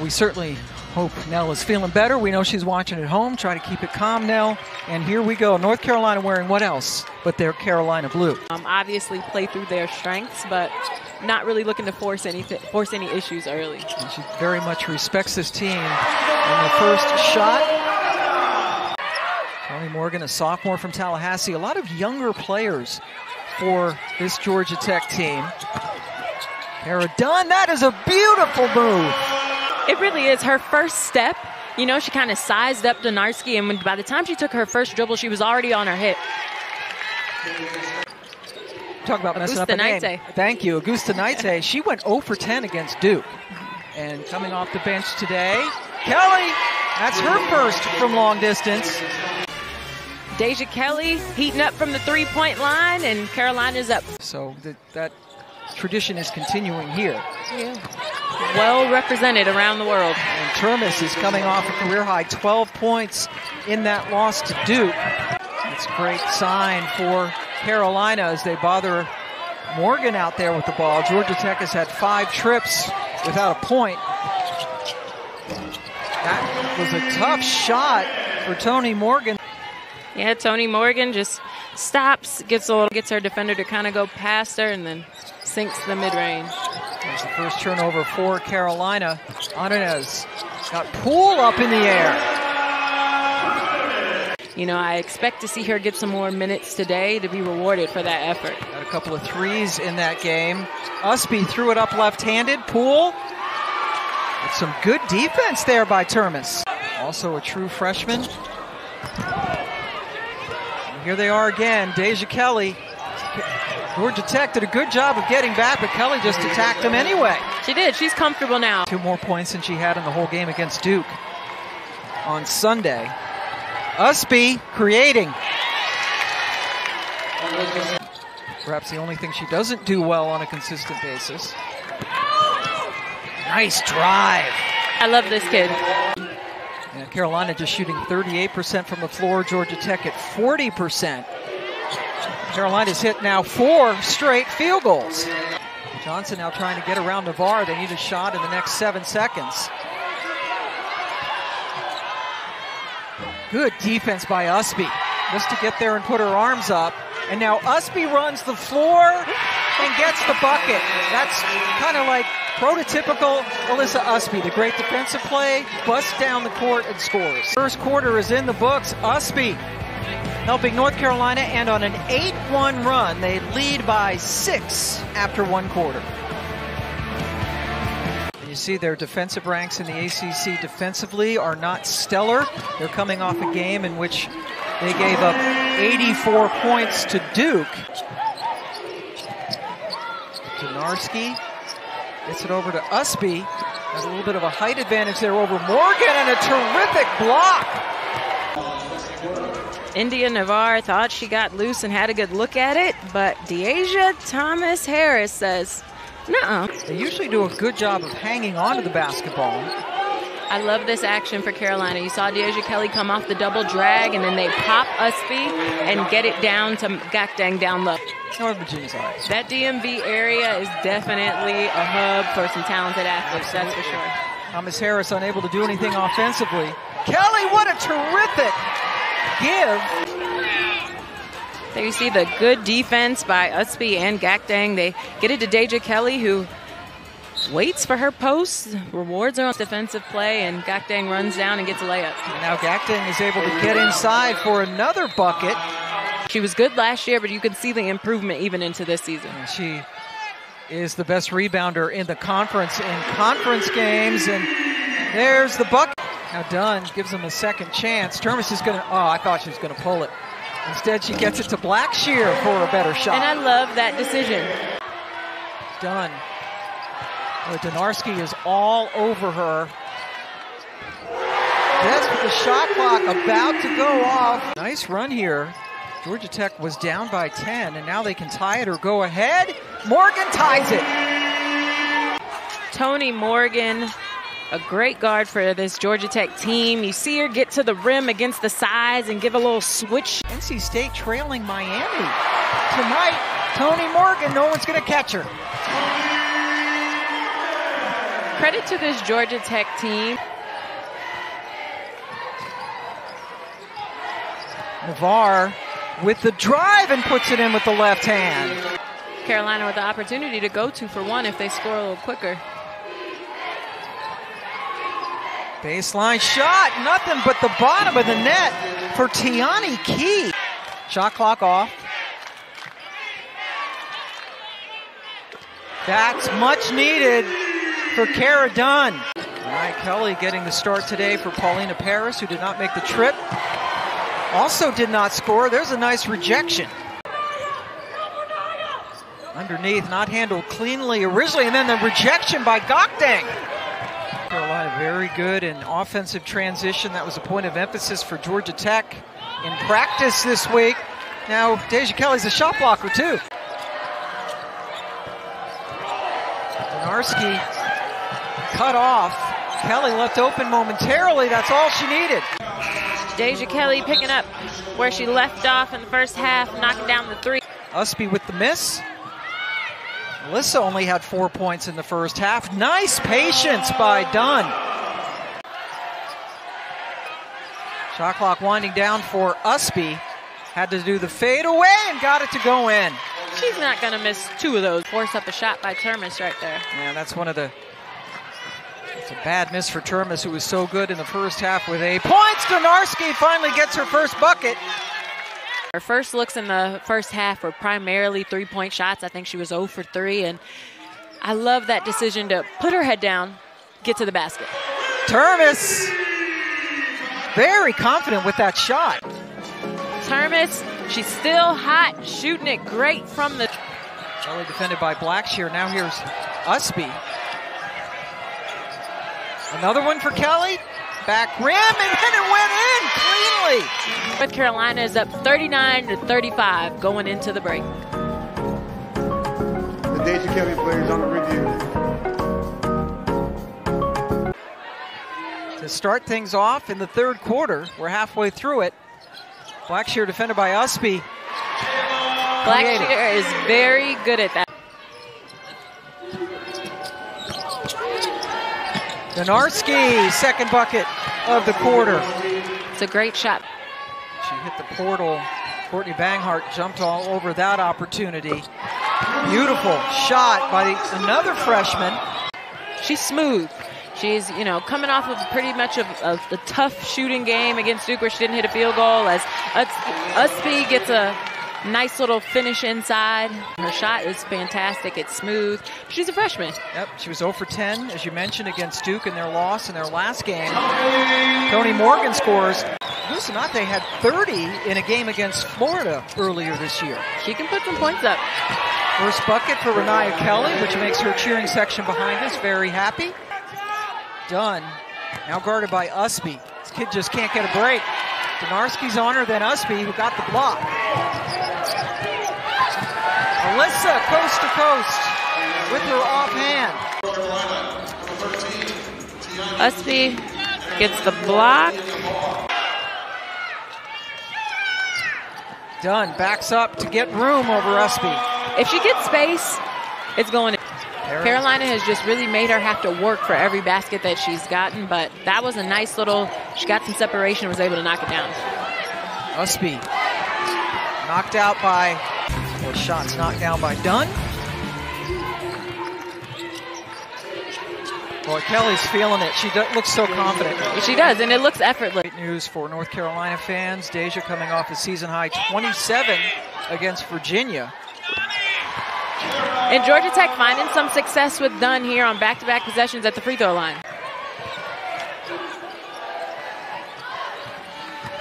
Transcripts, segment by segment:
We certainly hope Nell is feeling better. We know she's watching at home. Try to keep it calm, Nell. And here we go. North Carolina wearing what else but their Carolina blue. Obviously play through their strengths, but not really looking to force any issues early. And she very much respects this team. And the first shot. Tonie Morgan, a sophomore from Tallahassee. A lot of younger players for this Georgia Tech team. Kara Dunn, that is a beautiful move. It really is her first step. You know, she kind of sized up Donarski, and by the time she took her first dribble, she was already on her hip. Talk about messing up a name. Thank you, Augustinaite. She went 0 for 10 against Duke. And coming off the bench today, Kelly, that's her first from long distance. Deja Kelly heating up from the three-point line, and Carolina's up. So that tradition is continuing here. Yeah. Well represented around the world. And Termes is coming off a career-high 12 points in that loss to Duke. It's a great sign for Carolina as they bother Morgan out there with the ball. Georgia Tech has had 5 trips without a point. That was a tough shot for Tonie Morgan. Yeah, Tonie Morgan just stops, gets her defender to kind of go past her, and then sinks the mid-range. There's the first turnover for Carolina. Condensed got Poole up in the air. You know, I expect to see her get some more minutes today to be rewarded for that effort. Got a couple of threes in that game. Ustby threw it up left-handed. Poole with some good defense there by Termes. Also a true freshman. And here they are again, Deja Kelly. Georgia Tech did a good job of getting back, but Kelly just attacked them anyway. She did. She's comfortable now. 2 more points than she had in the whole game against Duke on Sunday. Ustby creating. Perhaps the only thing she doesn't do well on a consistent basis. Nice drive. I love this kid. Yeah, Carolina just shooting 38% from the floor. Georgia Tech at 40%. Carolina's hit now 4 straight field goals. Johnson now trying to get around Navarre. They need a shot in the next 7 seconds. Good defense by Ustby, just to get there and put her arms up. And now Ustby runs the floor and gets the bucket. That's kind of like prototypical Alyssa Ustby, the great defensive play, busts down the court and scores. First quarter is in the books. Ustby helping North Carolina end on an 8-1 run. They lead by 6 after 1 quarter. You see their defensive ranks in the ACC defensively are not stellar. They're coming off a game in which they gave up 84 points to Duke. Donarski gets it over to Ustby. Has a little bit of a height advantage there over Morgan, and a terrific block. India Navarre thought she got loose and had a good look at it, but Deja Thomas Harris says, nuh-uh. They usually do a good job of hanging on to the basketball. I love this action for Carolina. You saw Deja Kelly come off the double drag, and then they pop Ustby and get it down to Gakdeng down low. North Virginia's all right. That DMV area is definitely a hub for some talented athletes, that's for sure. Thomas Harris unable to do anything offensively. Kelly, what a terrific give. There you see the good defense by Ustby and Gakdeng. They get it to Deja Kelly, who waits for her post, rewards her on defensive play, and Gakdeng runs down and gets a layup. And now Gakdeng is able to get inside for another bucket. She was good last year, but you can see the improvement even into this season. And she is the best rebounder in the conference in conference games, and there's the bucket. Now Dunn gives them a second chance. Termes is going to, I thought she was going to pull it. Instead, she gets it to Blackshear for a better shot. And I love that decision. Dunn. Donarski is all over her. That's with the shot clock about to go off. Nice run here. Georgia Tech was down by 10, and now they can tie it or go ahead. Morgan ties it. Tonie Morgan, a great guard for this Georgia Tech team. You see her get to the rim against the size and give a little switch. NC State trailing Miami. Tonight, Tonie Morgan, no one's going to catch her. Credit to this Georgia Tech team. Navarre with the drive and puts it in with the left hand. Carolina with the opportunity to go 2 for 1 if they score a little quicker. Baseline shot, nothing but the bottom of the net for Tonie Key. Shot clock off. That's much needed for Cara Dunn. All right, Kelly getting the start today for Paulina Paris, who did not make the trip. Also did not score. There's a nice rejection. Underneath, not handled cleanly originally, and then the rejection by Gakdeng. Carolina very good in offensive transition. That was a point of emphasis for Georgia Tech in practice this week. Now, Deja Kelly's a shot blocker, too. Donarski cut off. Kelly left open momentarily. That's all she needed. Deja Kelly picking up where she left off in the first half, knocking down the 3. Ustby with the miss. Alyssa only had 4 points in the first half. Nice patience by Dunn. Shot clock winding down for Ustby. Had to do the fade away and got it to go in. She's not going to miss 2 of those. Force up a shot by Termes right there. Yeah, that's one of the... It's a bad miss for Termes, who was so good in the first half with 8 points. Donarski finally gets her first bucket. Her first looks in the first half were primarily 3-point shots. I think she was 0 for 3, and I love that decision to put her head down, get to the basket. Termes, very confident with that shot. Termes, she's still hot, shooting it great from the... Kelly defended by Blackshear. Now here's Ustby. Another one for Kelly. Back rim, and then it went in cleanly. North Carolina is up 39-35 going into the break. The Deja Kelly players on the review. To start things off in the third quarter, we're halfway through it. Blackshear defended by Ustby. Blackshear is very good at that. Donarski, second bucket of the quarter. It's a great shot. She hit the portal. Courtney Banghart jumped all over that opportunity. Beautiful shot by another freshman. She's smooth. She's, coming off of pretty much of the tough shooting game against Duke where she didn't hit a field goal, as Ustby gets a nice little finish inside. Her shot is fantastic. It's smooth. She's a freshman. Yep, she was 0 for 10, as you mentioned, against Duke in their loss in their last game. Tonie Morgan scores. Augustinaite had 30 in a game against Florida earlier this year. She can put some points up. First bucket for Rusne Kelly, which makes her cheering section behind us very happy. Dunn, now guarded by Ustby. This kid just can't get a break. Donarski's on her, then Ustby, who got the block. Alyssa, coast to coast, with her offhand. Ustby gets the block. Dunn backs up to get room over Ustby. If she gets space, it's going in. Carolina has just really made her have to work for every basket that she's gotten, but that was a nice little, she got some separation and was able to knock it down. Ustby knocked out by, or shots knocked down by Dunn. Boy, Kelly's feeling it. She looks so confident. She does, and it looks effortless. Great news for North Carolina fans. Deja coming off a season-high 27 against Virginia. And Georgia Tech finding some success with Dunn here on back-to-back possessions at the free throw line.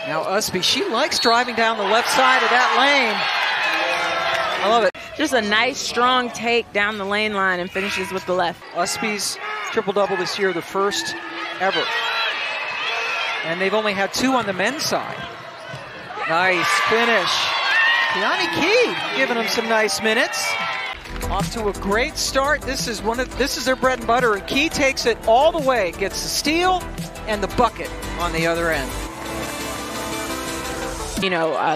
Now Ustby, she likes driving down the left side of that lane. I love it. Just a nice, strong take down the lane line and finishes with the left. Ustby's triple-double this year, the first ever. And they've only had 2 on the men's side. Nice finish. Tonie Key giving them some nice minutes. Off to a great start. This is their bread and butter, and Key takes it all the way, gets the steal and the bucket on the other end.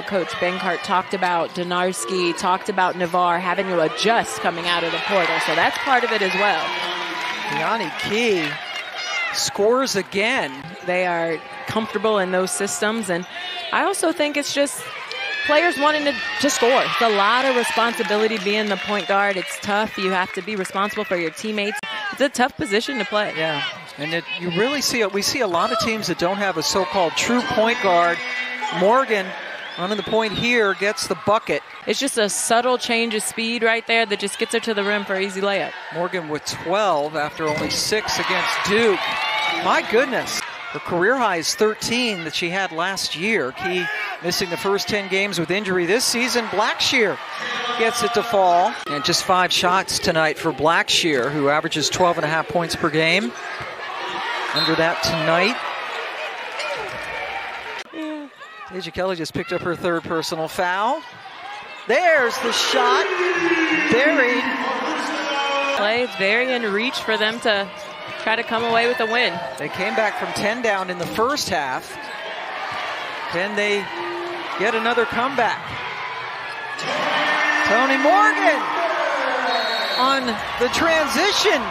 Coach Banghart talked about Donarski, talked about Navarre having to adjust coming out of the portal, so that's part of it as well. Keani Key scores again. They are comfortable in those systems, and I also think it's just players wanting to score. It's a lot of responsibility being the point guard. It's tough. You have to be responsible for your teammates. It's a tough position to play. Yeah, and you really see we see a lot of teams that don't have a so-called true point guard. Morgan running the point here gets the bucket. It's just a subtle change of speed right there that just gets her to the rim for an easy layup. Morgan with 12 after only 6 against Duke. My goodness. Her career high is 13 that she had last year. Key missing the first 10 games with injury this season. Blackshear gets it to fall. And just 5 shots tonight for Blackshear, who averages 12.5 points per game. Under that tonight. Deja Kelly just picked up her 3rd personal foul. There's the shot. Buried. It's very in reach for them to try to come away with a win. They came back from 10 down in the first half. Then they get another comeback. Tonie Morgan on the transition.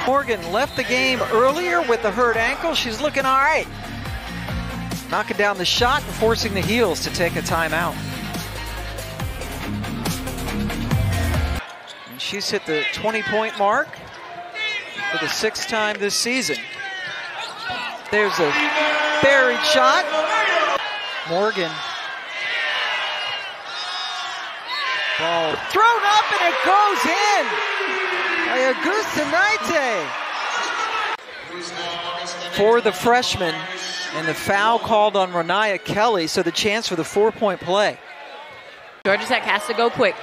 Morgan left the game earlier with the hurt ankle. She's looking all right. Knocking down the shot and forcing the Heels to take a timeout. And she's hit the 20-point mark for the 6th time this season. There's a buried shot. Morgan. Ball thrown up and it goes in by Augustinaite. For the freshman, and the foul called on Rusne Kelly, so the chance for the 4-point play. Georgia Tech has to go quick.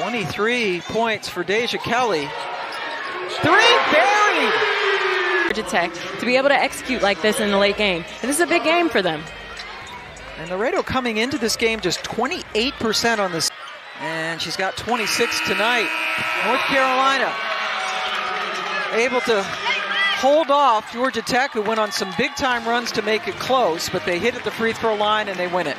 23 points for Deja Kelly. 3 buried! Georgia Tech to be able to execute like this in the late game. And this is a big game for them. And Laredo coming into this game just 28% on this. And she's got 26 tonight. North Carolina able to hold off Georgia Tech, who went on some big-time runs to make it close, but they hit at the free throw line and they win it.